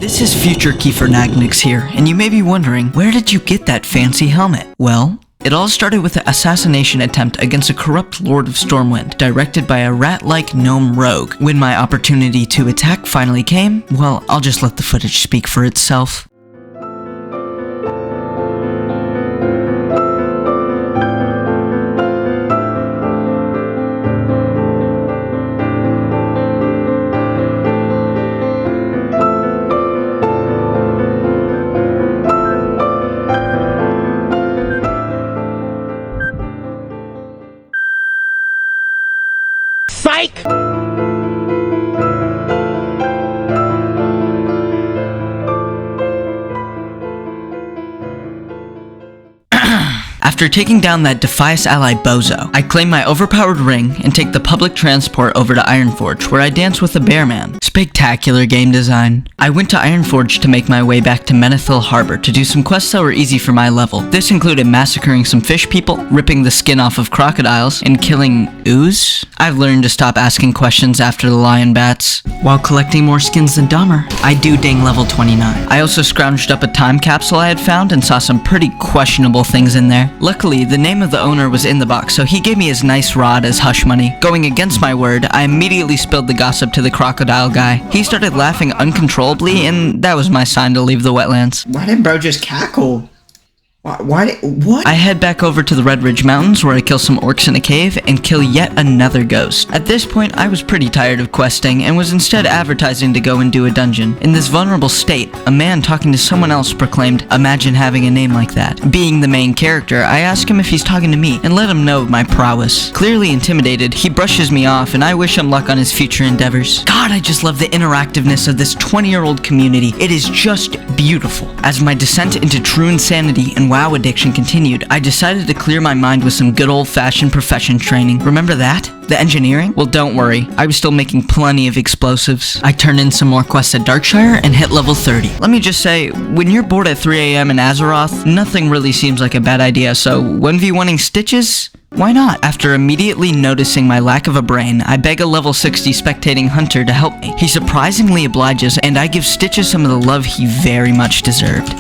This is future Kiefer Nagnix here, and you may be wondering, where did you get that fancy helmet? Well, it all started with an assassination attempt against a corrupt Lord of Stormwind, directed by a rat-like gnome rogue. When my opportunity to attack finally came, well, I'll just let the footage speak for itself. Psych! After taking down that Defias ally Bozo, I claim my overpowered ring and take the public transport over to Ironforge, where I dance with the Bearman. Spectacular game design. I went to Ironforge to make my way back to Menethil Harbor to do some quests that were easy for my level. This included massacring some fish people, ripping the skin off of crocodiles, and killing ooze? I've learned to stop asking questions after the lion bats. While collecting more skins than Dahmer, I do dang level 29. I also scrounged up a time capsule I had found and saw some pretty questionable things in there. Luckily, the name of the owner was in the box, so he gave me his nice rod as hush money. Going against my word, I immediately spilled the gossip to the crocodile guy. He started laughing uncontrollably, and that was my sign to leave the wetlands. Why did bro just cackle? What? I head back over to the Red Ridge Mountains where I kill some orcs in a cave and kill yet another ghost. At this point, I was pretty tired of questing and was instead advertising to go and do a dungeon. In this vulnerable state, a man talking to someone else proclaimed, "Imagine having a name like that." Being the main character, I ask him if he's talking to me and let him know of my prowess. Clearly intimidated, he brushes me off and I wish him luck on his future endeavors. God, I just love the interactiveness of this 20-year-old community. It is just beautiful. As my descent into true insanity and WoW addiction continued, I decided to clear my mind with some good old-fashioned profession training. Remember that? The engineering? Well, don't worry. I was still making plenty of explosives. I turned in some more quests at Darkshire and hit level 30. Let me just say, when you're bored at 3 AM in Azeroth, nothing really seems like a bad idea, so 1v1ing Stitches? Why not? After immediately noticing my lack of a brain, I beg a level 60 spectating hunter to help me. He surprisingly obliges, and I give Stitches some of the love he very much deserved.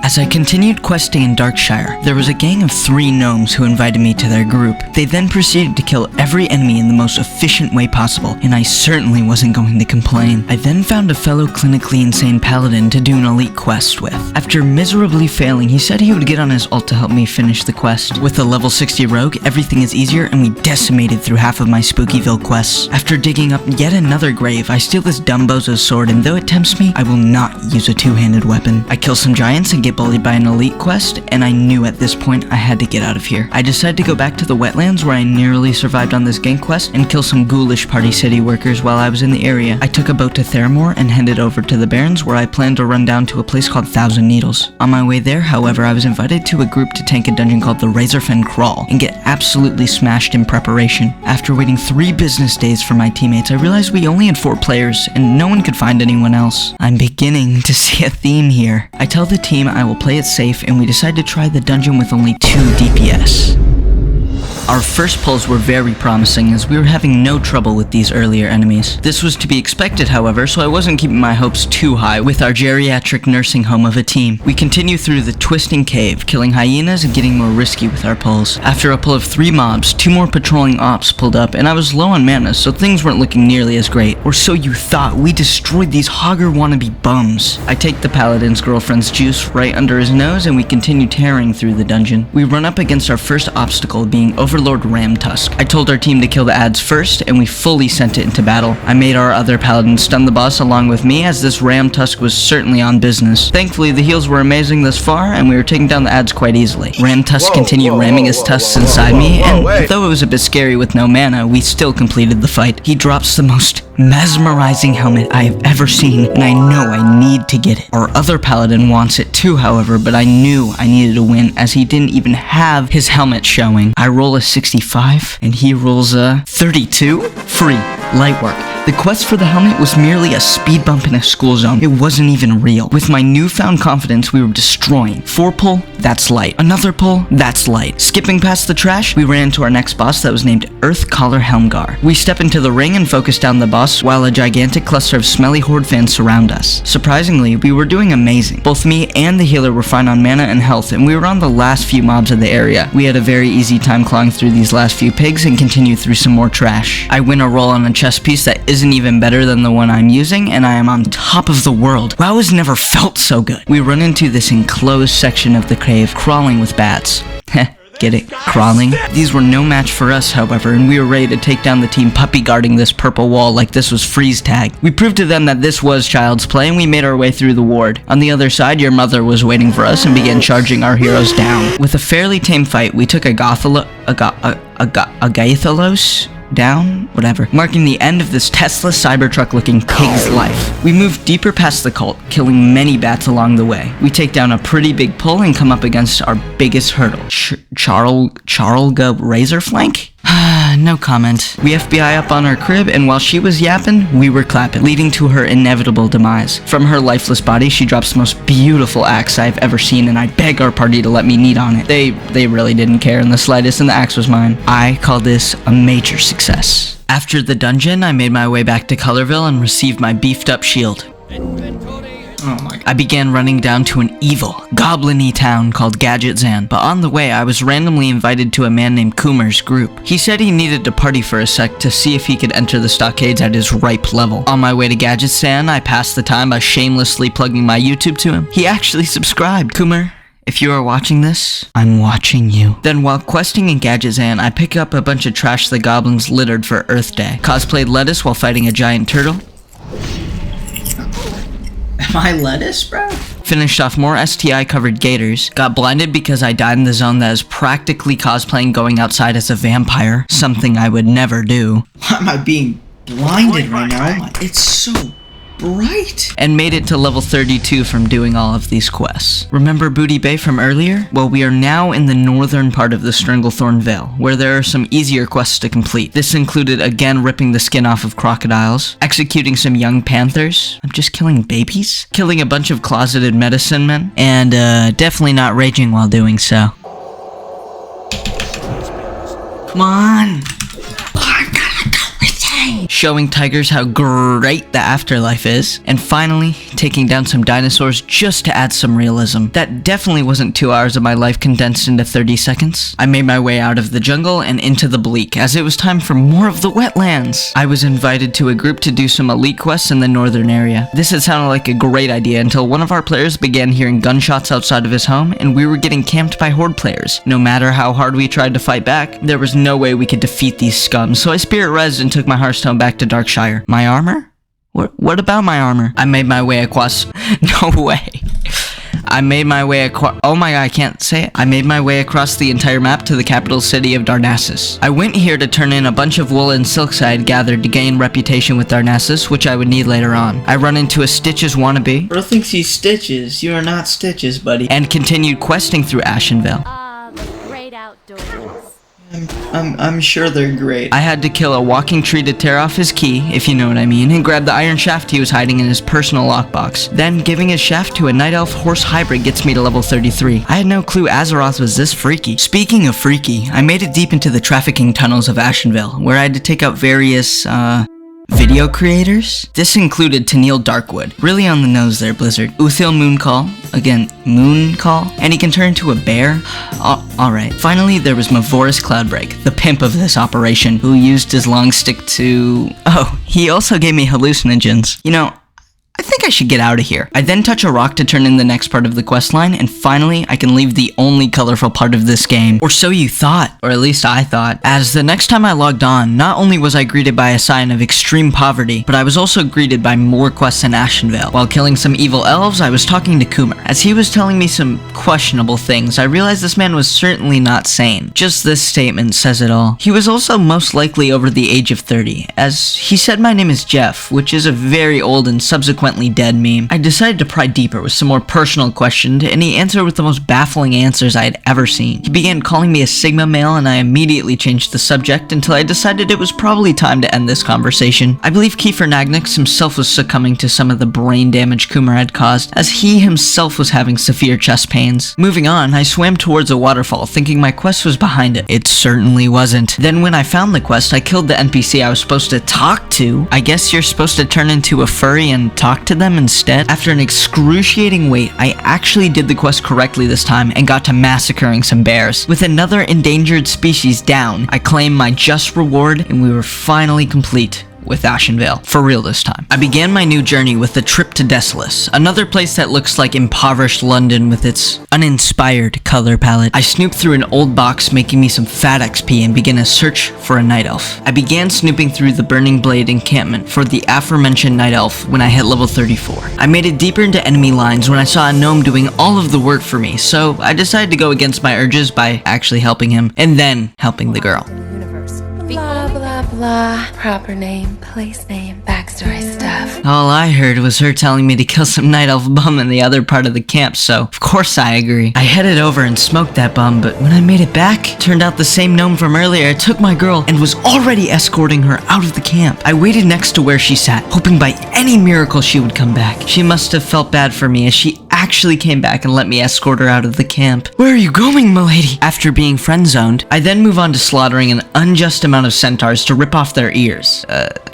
As I continued questing in Darkshire, there was a gang of 3 gnomes who invited me to their group. They then proceeded to kill every enemy in the most efficient way possible, and I certainly wasn't going to complain. I then found a fellow clinically insane paladin to do an elite quest with. After miserably failing, he said he would get on his ult to help me finish the quest. With a level 60 rogue, everything is easier and we decimated through half of my Spookyville quests. After digging up yet another grave, I steal this Dumbozo's sword, and though it tempts me, I will not use a two-handed weapon. I kill some giants and get bullied by an elite quest, and I knew at this point I had to get out of here. I decided to go back to the wetlands where I nearly survived on this gang quest and kill some ghoulish party city workers while I was in the area. I took a boat to Theramore and headed over to the Barrens where I planned to run down to a place called Thousand Needles. On my way there, however, I was invited to a group to tank a dungeon called the Razorfen Crawl and get absolutely smashed in preparation. After waiting 3 business days for my teammates, I realized we only had 4 players and no one could find anyone else. I'm beginning to see a theme here. I tell the team I will play it safe, and we decide to try the dungeon with only 2 DPS. Our first pulls were very promising as we were having no trouble with these earlier enemies. This was to be expected, however, so I wasn't keeping my hopes too high with our geriatric nursing home of a team. We continue through the twisting cave, killing hyenas and getting more risky with our pulls. After a pull of 3 mobs, 2 more patrolling ops pulled up, and I was low on mana, so things weren't looking nearly as great. Or so you thought. We destroyed these hogger wannabe bums. I take the paladin's girlfriend's juice right under his nose, and we continue tearing through the dungeon. We run up against our first obstacle, being Overlord Ramtusk. I told our team to kill the ads first, and we fully sent it into battle. I made our other paladin stun the boss along with me, as this Ramtusk was certainly on business. Thankfully, the heals were amazing thus far, and we were taking down the ads quite easily. Ramtusk continued ramming his tusks inside me, and though it was a bit scary with no mana, we still completed the fight. He drops the most mesmerizing helmet I have ever seen, and I know I need to get it. Our other paladin wants it too, however, but I knew I needed to win as he didn't even have his helmet showing. I roll a 65 and he rolls a 32. Free. Light work. The quest for the helmet was merely a speed bump in a school zone. It wasn't even real. With my newfound confidence, we were destroying. 4 pull, that's light. Another pull, that's light. Skipping past the trash, we ran to our next boss that was named Earth Collar Helmgar. We step into the ring and focus down the boss while a gigantic cluster of smelly horde fans surround us. Surprisingly, we were doing amazing. Both me and the healer were fine on mana and health, and we were on the last few mobs of the area. We had a very easy time clawing through these last few pigs and continued through some more trash. I win a roll on a chest piece that isn't even better than the one I'm using, and I am on top of the world. WoW has never felt so good. We run into this enclosed section of the cave, crawling with bats. Heh. Get it? Crawling? These were no match for us, however, and we were ready to take down the team puppy guarding this purple wall like this was freeze tag. We proved to them that this was child's play, and we made our way through the ward. On the other side, your mother was waiting for us and began charging our heroes down. With a fairly tame fight, we took a Gaethalos down, whatever, marking the end of this Tesla Cybertruck looking pig's life. We moved deeper past the cult, killing many bats along the way. We take down a pretty big pull and come up against our biggest hurdle. Charlga Razor Flank? No comment. We FBI up on her crib, and while she was yapping, we were clapping, leading to her inevitable demise. From her lifeless body, she drops the most beautiful axe I've ever seen, and I beg our party to let me knead on it. They really didn't care in the slightest, and the axe was mine. I call this a major success. After the dungeon, I made my way back to Colorville and received my beefed up shield. Oh my God. I began running down to an evil, goblin-y town called Gadget San, but on the way I was randomly invited to a man named Coomer's group. He said he needed to party for a sec to see if he could enter the stockades at his ripe level. On my way to Gadget San, I passed the time by shamelessly plugging my YouTube to him. He actually subscribed. Coomer, if you are watching this, I'm watching you. Then while questing in Gadget San, I pick up a bunch of trash the goblins littered for Earth Day. Cosplayed lettuce while fighting a giant turtle. Am I lettuce, bro? Finished off more STI-covered gators. Got blinded because I died in the zone that is practically cosplaying going outside as a vampire. Something I would never do. Why am I being blinded right now? It's so bright. And made it to level 32 from doing all of these quests. Remember Booty Bay from earlier? Well, we are now in the northern part of the Stranglethorn Vale, where there are some easier quests to complete. This included again ripping the skin off of crocodiles, executing some young panthers, I'm just killing babies, killing a bunch of closeted medicine men, and definitely not raging while doing so. Come on! Showing tigers how great the afterlife is, and finally taking down some dinosaurs just to add some realism. That definitely wasn't 2 hours of my life condensed into 30 seconds. I made my way out of the jungle and into the Bleak, as it was time for more of the wetlands. I was invited to a group to do some elite quests in the northern area. This had sounded like a great idea until one of our players began hearing gunshots outside of his home, and we were getting camped by horde players. No matter how hard we tried to fight back, there was no way we could defeat these scum, so I spirit rezzed and took my Hearthstone back to Darkshire. My armor? What about my armor? I made my way across... No way. I made my way across... Oh my god, I can't say it. I made my way across the entire map to the capital city of Darnassus. I went here to turn in a bunch of wool and silks I had gathered to gain reputation with Darnassus, which I would need later on. I run into a Stitches wannabe. Bro thinks he's Stitches. You are not Stitches, buddy. And continued questing through Ashville. The great outdoors. I'm sure they're great. I had to kill a walking tree to tear off his key, if you know what I mean, and grab the iron shaft he was hiding in his personal lockbox. Then, giving his shaft to a night elf horse hybrid gets me to level 33. I had no clue Azeroth was this freaky. Speaking of freaky, I made it deep into the trafficking tunnels of Ashville, where I had to take out various, video creators? This included Tennille Darkwood. Really on the nose there, Blizzard. Uthil Mooncall. Again, Mooncall. And he can turn into a bear? Alright. Finally, there was Mavoris Cloudbreak, the pimp of this operation, who used his long stick to... Oh, he also gave me hallucinogens. You know, I think I should get out of here. I then touch a rock to turn in the next part of the questline, and finally, I can leave the only colorful part of this game. Or so you thought. Or at least I thought. As the next time I logged on, not only was I greeted by a sign of extreme poverty, but I was also greeted by more quests in Ashenvale. While killing some evil elves, I was talking to Coomer. As he was telling me some questionable things, I realized this man was certainly not sane. Just this statement says it all. He was also most likely over the age of 30, as he said my name is Jeff, which is a very old and subsequent subsequently dead meme. I decided to pry deeper with some more personal questions, and he answered with the most baffling answers I had ever seen. He began calling me a Sigma male, and I immediately changed the subject until I decided it was probably time to end this conversation. I believe Kiefer Nagnix himself was succumbing to some of the brain damage Kumar had caused, as he himself was having severe chest pains. Moving on, I swam towards a waterfall, thinking my quest was behind it. It certainly wasn't. Then when I found the quest, I killed the NPC I was supposed to talk to. I guess you're supposed to turn into a furry and talk to them instead? After an excruciating wait, I actually did the quest correctly this time and got to massacring some bears. With another endangered species down, I claimed my just reward and we were finally complete with Ashville. For real this time. I began my new journey with a trip to Desolus, another place that looks like impoverished London with its uninspired color palette. I snooped through an old box, making me some fat XP, and began a search for a night elf. I began snooping through the Burning Blade encampment for the aforementioned night elf when I hit level 34. I made it deeper into enemy lines when I saw a gnome doing all of the work for me, so I decided to go against my urges by actually helping him, and then helping the girl. Blah, blah, blah. Proper name, place name, backstory stuff. All I heard was her telling me to kill some night elf bum in the other part of the camp, so of course I agree. I headed over and smoked that bum, but when I made it back, it turned out the same gnome from earlier took my girl and was already escorting her out of the camp. I waited next to where she sat, hoping by any miracle she would come back. She must have felt bad for me as she actually came back and let me escort her out of the camp. Where are you going, milady? After being friend-zoned, I then move on to slaughtering an unjust amount of centaurs to rip off their ears.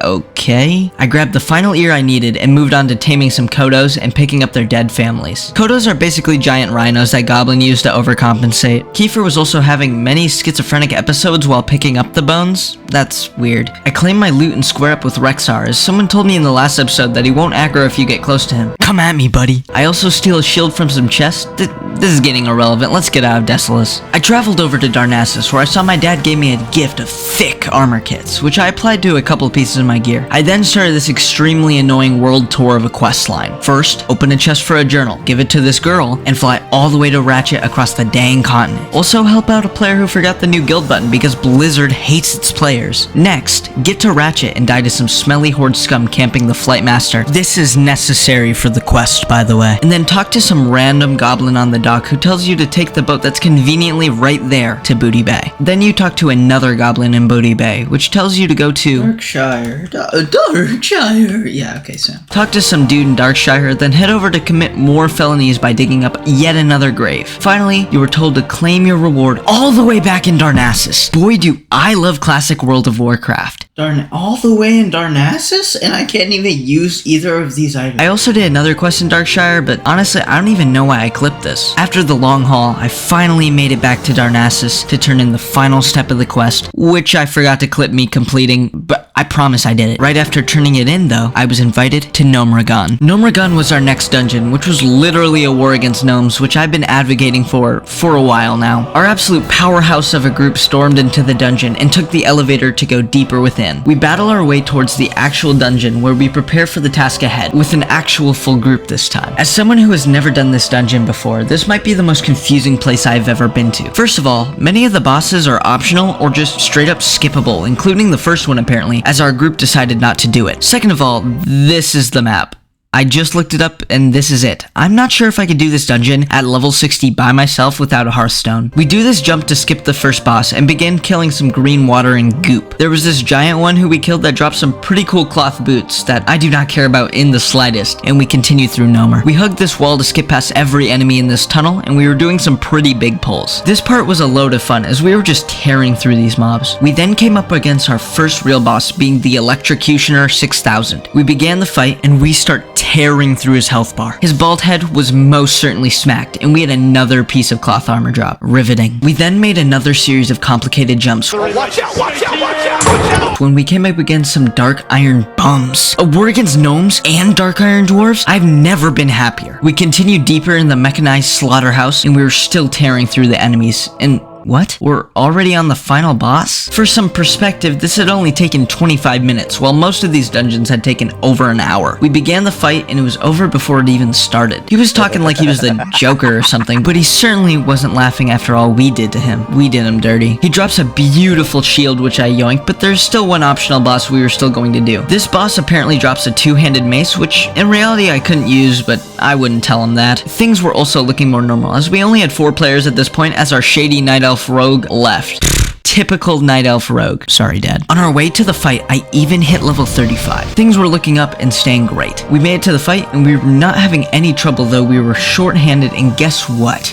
Okay? I grabbed the final ear I needed and moved on to taming some kodos and picking up their dead families. Kodos are basically giant rhinos that Goblin used to overcompensate. Kiefer was also having many schizophrenic episodes while picking up the bones. That's weird. I claim my loot and square up with Rexar, as someone told me in the last episode that he won't aggro if you get close to him. Come at me, buddy. I also steal a shield from some chests. This is getting irrelevant. Let's get out of Desolus. I traveled over to Darnassus, where I saw my dad gave me a gift of thick armor kits, which I applied to a couple pieces of my gear. I then started this extremely annoying world tour of a quest line. First, open a chest for a journal, give it to this girl, and fly all the way to Ratchet across the dang continent. Also help out a player who forgot the new guild button because Blizzard hates its players. Next, get to Ratchet and die to some smelly horde scum camping the Flight Master. This is necessary for the quest, by the way. And then talk to some random goblin on the dock who tells you to take the boat that's conveniently right there to Booty Bay. Then you talk to another goblin in Booty Bay, which tells you to go to Darkshire. Darkshire. Yeah, okay, Sam. Talk to some dude in Darkshire, then head over to commit more felonies by digging up yet another grave. Finally, you were told to claim your reward all the way back in Darnassus. Boy, do I love classic World of Warcraft. All the way in Darnassus? And I can't even use either of these items. I also did another quest in Darkshire, but honestly, I don't even know why I clipped this. After the long haul, I finally made it back to Darnassus to turn in the final step of the quest, which I forgot to clip me completing, but I promise I did it. Right after turning it in, though, I was invited to Nron. Nron was our next dungeon, which was literally a war against gnomes, which I've been advocating for a while now. Our absolute powerhouse of a group stormed into the dungeon and took the elevator to go deeper within. We battle our way towards the actual dungeon where we prepare for the task ahead, with an actual full group this time. As someone who has never done this dungeon before, this might be the most confusing place I've ever been to. First of all, many of the bosses are optional or just straight up skippable, including the first one apparently, as our group decided not to do it. Second of all, this is the map. I just looked it up and this is it. I'm not sure if I could do this dungeon at level 60 by myself without a Hearthstone. We do this jump to skip the first boss and begin killing some green water and goop. There was this giant one who we killed that dropped some pretty cool cloth boots that I do not care about in the slightest, and we continue through Nomer. We hugged this wall to skip past every enemy in this tunnel, and we were doing some pretty big pulls. This part was a load of fun as we were just tearing through these mobs. We then came up against our first real boss, being the Electrocutioner 6000. We began the fight and we start tearing through his health bar. His bald head was most certainly smacked, and we had another piece of cloth armor drop. Riveting. We then made another series of complicated jumps. Watch out, watch out, watch out, watch out! When we came up against some dark iron bums. A war against gnomes and dark iron dwarves? I've never been happier. We continued deeper in the mechanized slaughterhouse, and we were still tearing through the enemies, and What? We're already on the final boss? For some perspective, this had only taken 25 minutes, while most of these dungeons had taken over an hour. We began the fight and it was over before it even started. He was talking like he was the Joker or something, but he certainly wasn't laughing after all we did to him. We did him dirty. He drops a beautiful shield, which I yoinked, but there's still one optional boss we were still going to do. This boss apparently drops a two-handed mace, which in reality I couldn't use, but I wouldn't tell him that. Things were also looking more normal, as we only had 4 players at this point, as our shady Night Elf rogue left. Typical Night Elf rogue. Sorry, Dad. On our way to the fight, I even hit level 35. Things were looking up and staying great. We made it to the fight, and we were not having any trouble, though we were short-handed, and guess what?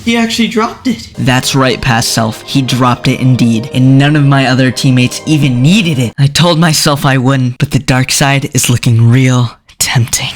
He actually dropped it. That's right, past self. He dropped it indeed, and none of my other teammates even needed it. I told myself I wouldn't, but the dark side is looking real tempting.